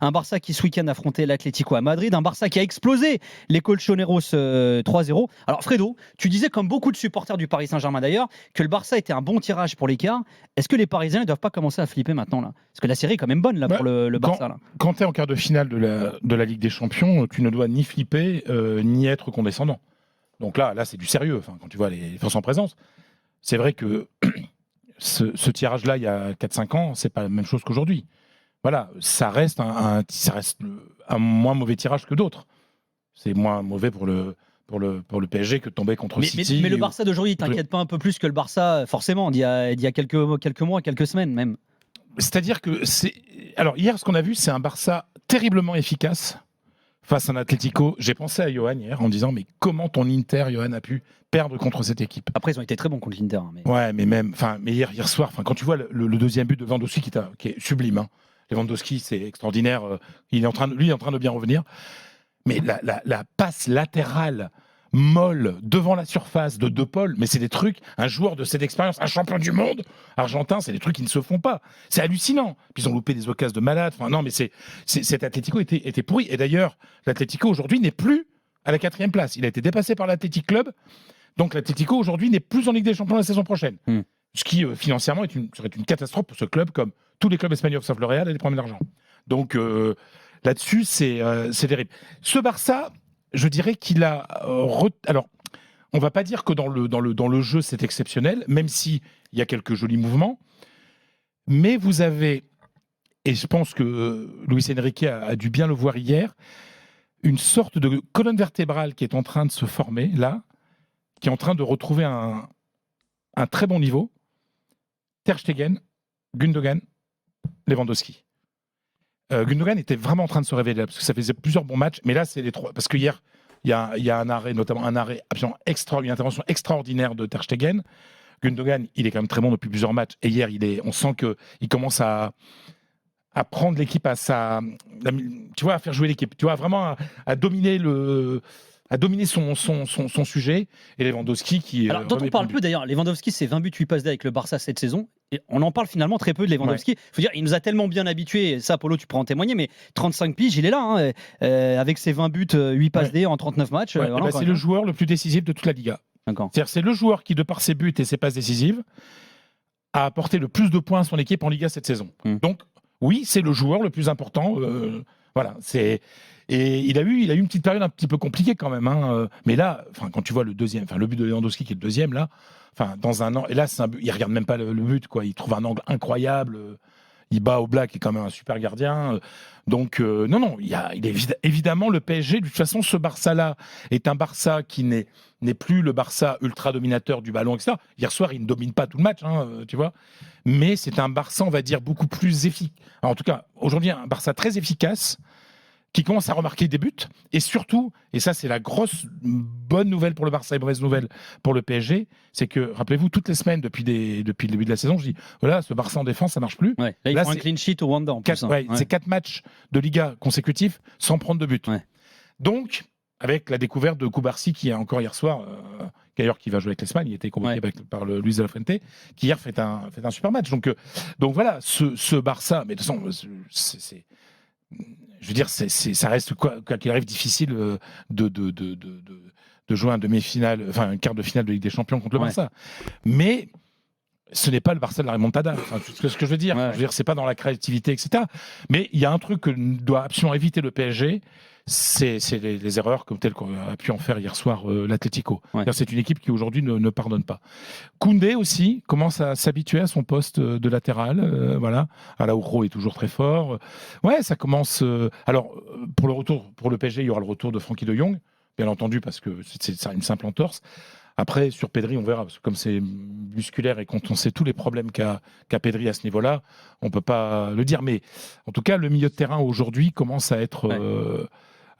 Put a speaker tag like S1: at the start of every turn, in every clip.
S1: Un Barça qui ce week-end affrontait l'Atlético à Madrid, un Barça qui a explosé les Colchoneros 3-0. Alors Fredo, tu disais comme beaucoup de supporters du Paris Saint-Germain d'ailleurs que le Barça était un bon tirage pour l'écart. Est-ce que les Parisiens ne doivent pas commencer à flipper maintenant là? Parce que la série est quand même bonne là pour le Barça là.
S2: Quand tu es en quart de finale de la Ligue des Champions, tu ne dois ni flipper ni être condescendant. Donc là c'est du sérieux. Enfin, quand tu vois les forces en présence, c'est vrai que ce tirage-là, il y a 4-5 ans, c'est pas la même chose qu'aujourd'hui. Voilà, ça reste un moins mauvais tirage que d'autres. C'est moins mauvais pour le PSG que de tomber contre City.
S1: Mais le Barça d'aujourd'hui, t'inquiète pas un peu plus que le Barça, forcément, d'il y a quelques mois, quelques semaines même.
S2: C'est-à-dire que alors hier, ce qu'on a vu, c'est un Barça terriblement efficace face à un Atlético. J'ai pensé à Johan hier en disant mais comment ton Inter, Johan, a pu perdre contre cette équipe?
S1: Après, ils ont été très bons contre l'Inter. Mais...
S2: Ouais, mais hier soir, quand tu vois le deuxième but de Lewandowski qui est sublime, hein. Lewandowski, c'est extraordinaire. Il est en train de bien revenir. Mais la passe latérale molle devant la surface de De Paul, mais c'est des trucs, un joueur de cette expérience, un champion du monde argentin, c'est des trucs qui ne se font pas. C'est hallucinant. Puis ils ont loupé des occasions de malade. Enfin, non, mais cet Atlético était pourri. Et d'ailleurs, l'Atlético aujourd'hui n'est plus à la 4e place. Il a été dépassé par l'Athletic Club. Donc l'Atlético aujourd'hui n'est plus en Ligue des Champions la saison prochaine. Ce qui financièrement serait une catastrophe pour ce club, comme tous les clubs espagnols sauf le Real et les problèmes d'argent. Donc là-dessus, c'est terrible. Ce Barça, je dirais qu'il a... Alors, on ne va pas dire que dans le jeu, c'est exceptionnel, même s'il y a quelques jolis mouvements. Mais vous avez, et je pense que Luis Enrique a dû bien le voir hier, une sorte de colonne vertébrale qui est en train de se former, là, qui est en train de retrouver un très bon niveau. Ter Stegen, Gundogan, Lewandowski. Gundogan était vraiment en train de se révéler, parce que ça faisait plusieurs bons matchs, mais là, c'est les trois. Parce que hier, il y a un arrêt, notamment un arrêt absolument une intervention extraordinaire de Ter Stegen. Gundogan, il est quand même très bon depuis plusieurs matchs, et hier, on sent qu'il commence à prendre l'équipe à faire jouer l'équipe, tu vois, vraiment à dominer son sujet, et Lewandowski qui...
S1: Alors, dont on parle peu d'ailleurs, Lewandowski, c'est 20 buts, 8 passes D avec le Barça cette saison, et on en parle finalement très peu de Lewandowski. Il faut dire, il nous a tellement bien habitués, ça Polo, tu pourras en témoigner, mais 35 piges, il est là, avec ses 20 buts, 8 passes D en 39 matchs.
S2: Voilà, c'est le joueur le plus décisif de toute la Liga. C'est-à-dire, c'est le joueur qui, de par ses buts et ses passes décisives, a apporté le plus de points à son équipe en Liga cette saison. Donc, oui, c'est le joueur le plus important. Voilà, et il a eu une petite période un petit peu compliquée quand même, hein. Mais là, quand tu vois le but de Lewandowski qui est le deuxième là, dans un an, et là il regarde même pas le but, quoi. Il trouve un angle incroyable. Il bat Oblak qui est quand même un super gardien. Donc non, il est évidemment le PSG. De toute façon, ce Barça-là est un Barça qui n'est plus le Barça ultra dominateur du ballon, etc. Hier soir, il ne domine pas tout le match, hein, tu vois. Mais c'est un Barça, on va dire, beaucoup plus efficace. En tout cas, aujourd'hui, un Barça très efficace, qui commence à remarquer des buts, et surtout, et ça c'est la grosse bonne nouvelle pour le Barça et mauvaise nouvelle pour le PSG, c'est que, rappelez-vous, toutes les semaines depuis le début de la saison, je dis, voilà, ce Barça en défense, ça marche plus.
S1: Ouais. Là, il faut un clean sheet au Wanda en plus.
S2: C'est 4 matchs de Liga consécutifs sans prendre de but. Ouais. Donc, avec la découverte de Cubarsí, qui est encore hier soir, d'ailleurs qui va jouer avec l'Espagne, il était convoqué par Luis de la Fuente, qui hier fait un super match. Donc voilà, ce Barça, mais de toute façon, je veux dire, ça reste quoi qu'il arrive difficile de jouer un demi-finale, un quart de finale de Ligue des Champions contre le Barça. Mais ce n'est pas le Barça de la remontada. C'est ce que je veux dire. Je veux dire, c'est pas dans la créativité, etc. Mais il y a un truc que doit absolument éviter le PSG, c'est les erreurs comme telles qu'on a pu en faire hier soir l'Atlético. C'est une équipe qui aujourd'hui ne pardonne pas. Koundé aussi commence à s'habituer à son poste de latéral. Voilà. Araujo est toujours très fort. Ouais, ça commence. Alors pour le PSG, il y aura le retour de Frenkie de Jong, bien entendu, parce que c'est une simple entorse. Après, sur Pedri, on verra, parce que comme c'est musculaire et quand on sait tous les problèmes qu'a Pedri à ce niveau-là, on ne peut pas le dire. Mais en tout cas, le milieu de terrain aujourd'hui commence à être...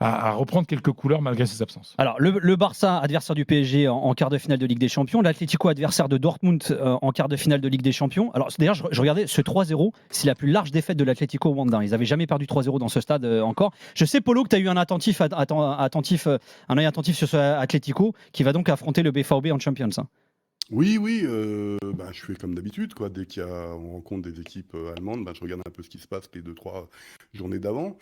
S2: à reprendre quelques couleurs malgré ses absences.
S1: Alors, le Barça, adversaire du PSG en quart de finale de Ligue des Champions. L'Atlético, adversaire de Dortmund en quart de finale de Ligue des Champions. Alors, d'ailleurs, je regardais ce 3-0, c'est la plus large défaite de l'Atlético au Wanda. Ils n'avaient jamais perdu 3-0 dans ce stade encore. Je sais, Polo, que tu as eu un œil attentif sur ce Atlético qui va donc affronter le BVB en Champions.
S3: Oui, oui, je fais comme d'habitude, quoi. On rencontre des équipes allemandes, je regarde un peu ce qui se passe les 2, 3 journées d'avant.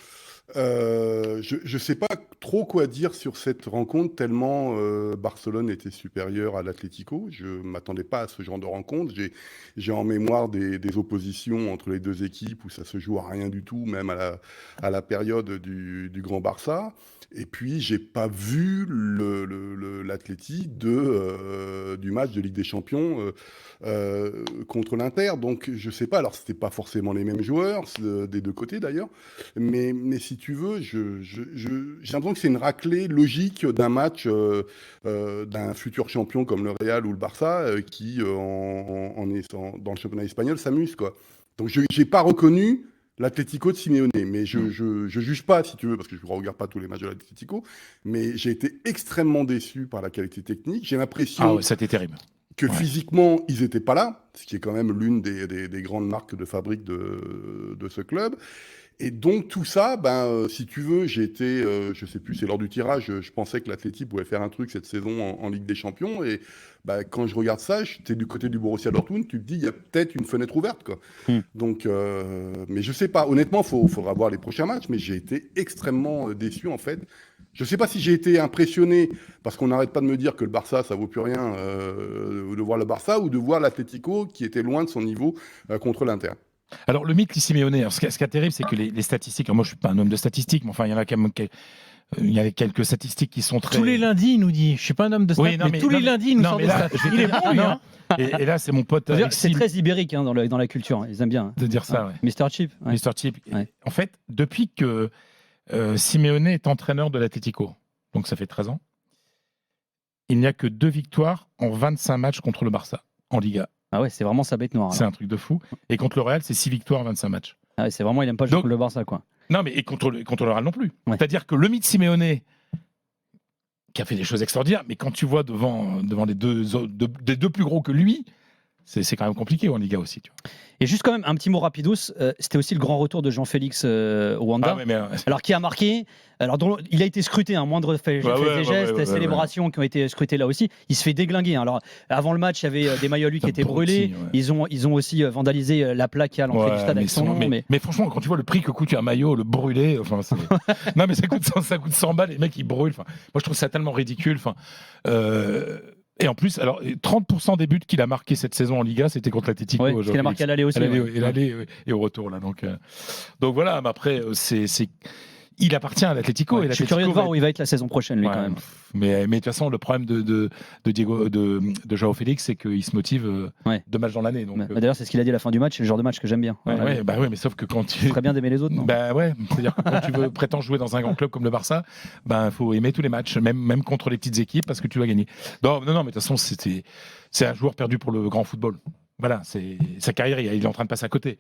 S3: Je sais pas trop quoi dire sur cette rencontre, tellement Barcelone était supérieur à l'Atlético. Je m'attendais pas à ce genre de rencontre. J'ai en mémoire des oppositions entre les deux équipes où ça se joue à rien du tout, même à la période du Grand Barça. Et puis, j'ai pas vu l'Atleti du match de Ligue des Champions contre l'Inter. Donc, je sais pas. Alors, c'était pas forcément les mêmes joueurs, des deux côtés d'ailleurs. Mais si tu veux, j'ai l'impression que c'est une raclée logique d'un match d'un futur champion comme le Real ou le Barça qui, dans le championnat espagnol, s'amuse, quoi. Donc, je n'ai pas reconnu l'Atlético de Simeone, mais je juge pas, si tu veux, parce que je ne regarde pas tous les matchs de l'Atlético, mais j'ai été extrêmement déçu par la qualité technique. J'ai
S2: Ah
S3: l'impression
S2: ouais, c'était terrible.
S3: que
S2: Ouais.
S3: physiquement, ils n'étaient pas là, ce qui est quand même l'une des grandes marques de fabrique de ce club. Et donc tout ça, si tu veux, je sais plus, c'est lors du tirage, je pensais que l'Atleti pouvait faire un truc cette saison en Ligue des Champions. Et quand je regarde ça, j'étais du côté du Borussia Dortmund, tu te dis, il y a peut-être une fenêtre ouverte, quoi.
S1: Hmm.
S3: Donc, mais je sais pas, honnêtement, faudra voir les prochains matchs, mais j'ai été extrêmement déçu, en fait. Je sais pas si j'ai été impressionné, parce qu'on n'arrête pas de me dire que le Barça, ça vaut plus rien, de voir le Barça, ou de voir l'Atlético, qui était loin de son niveau contre l'Inter.
S2: Alors, le mythe Simeone, alors, ce qui est terrible, c'est que les statistiques, alors moi je suis pas un homme de statistiques, mais enfin, il y en a quand même il y a quelques statistiques qui sont très.
S4: Tous les lundis, il nous dit, je suis pas un homme de stats,
S2: Oui, non,
S4: mais tous les lundis, il nous
S2: non,
S4: sort
S2: mais
S4: des
S2: là,
S4: stats.
S2: je vais
S4: Il est
S2: te dire-
S4: bon, lui,
S2: non.
S4: hein.
S2: Et là, c'est mon pote
S1: C'est
S2: Alexis
S1: très ibérique dans la culture. Ils aiment bien.
S2: de dire ça, ouais.
S1: Mr. Chip. Ouais.
S2: Mr. Chip.
S1: Ouais.
S2: En fait, depuis que Simeone est entraîneur de l'Atlético, donc ça fait 13 ans, il n'y a que 2 victoires en 25 matchs contre le Barça, en Liga.
S1: Ah ouais, c'est vraiment sa bête noire.
S2: C'est un truc de fou. Et contre le Real, c'est 6 victoires en 25 matchs.
S1: Ah ouais, c'est vraiment, il aime pas
S2: Donc-
S1: le Barça, quoi.
S2: Non, mais et contre le Real non plus.
S1: Ouais.
S2: C'est-à-dire que le mythe Simeone, qui a fait des choses extraordinaires, mais quand tu vois devant les des deux plus gros que lui, c'est quand même compliqué en Liga aussi. Tu vois.
S1: Et juste quand même un petit mot rapidos, c'était aussi le grand retour de Jean-Félix Wanda.
S2: Ah, mais
S1: Alors qui a marqué, il a été scruté, moindre fait des gestes, célébrations qui ont été scrutées là aussi. Il se fait déglinguer. Alors avant le match, il y avait des maillots à lui qui étaient brûlés.
S2: Ouais.
S1: Ils ont aussi vandalisé la plaque qui a à l'entrée du stade avec son nom.
S2: Mais franchement, quand tu vois le prix que coûte un maillot, le brûler, enfin, non mais ça coûte 100 balles, les mecs ils brûlent. Enfin, moi je trouve ça tellement ridicule. Enfin, et en plus, alors 30% des buts qu'il a marqués cette saison en Liga, c'était contre l'Atlético.
S1: Ouais, qu'il a marqué à l'aller aussi.
S2: Et l'aller et au retour là. Donc voilà. Mais après, il appartient à l'Atlético.
S1: Ouais, je suis curieux de voir où il va être la saison prochaine, lui, quand même.
S2: Mais de toute façon, le problème de Joao Félix, c'est qu'il se motive 2 matchs dans l'année.
S1: D'ailleurs, c'est ce qu'il a dit à la fin du match. C'est le genre de match que j'aime bien.
S2: Ouais, mais sauf que quand tu.
S1: C'est très bien d'aimer les autres. Non
S2: c'est-à-dire que quand tu veux prétendre jouer dans un grand club comme le Barça, faut aimer tous les matchs, même contre les petites équipes, parce que tu vas gagner. Non, mais de toute façon, c'est un joueur perdu pour le grand football. Voilà, sa carrière, il est en train de passer à côté.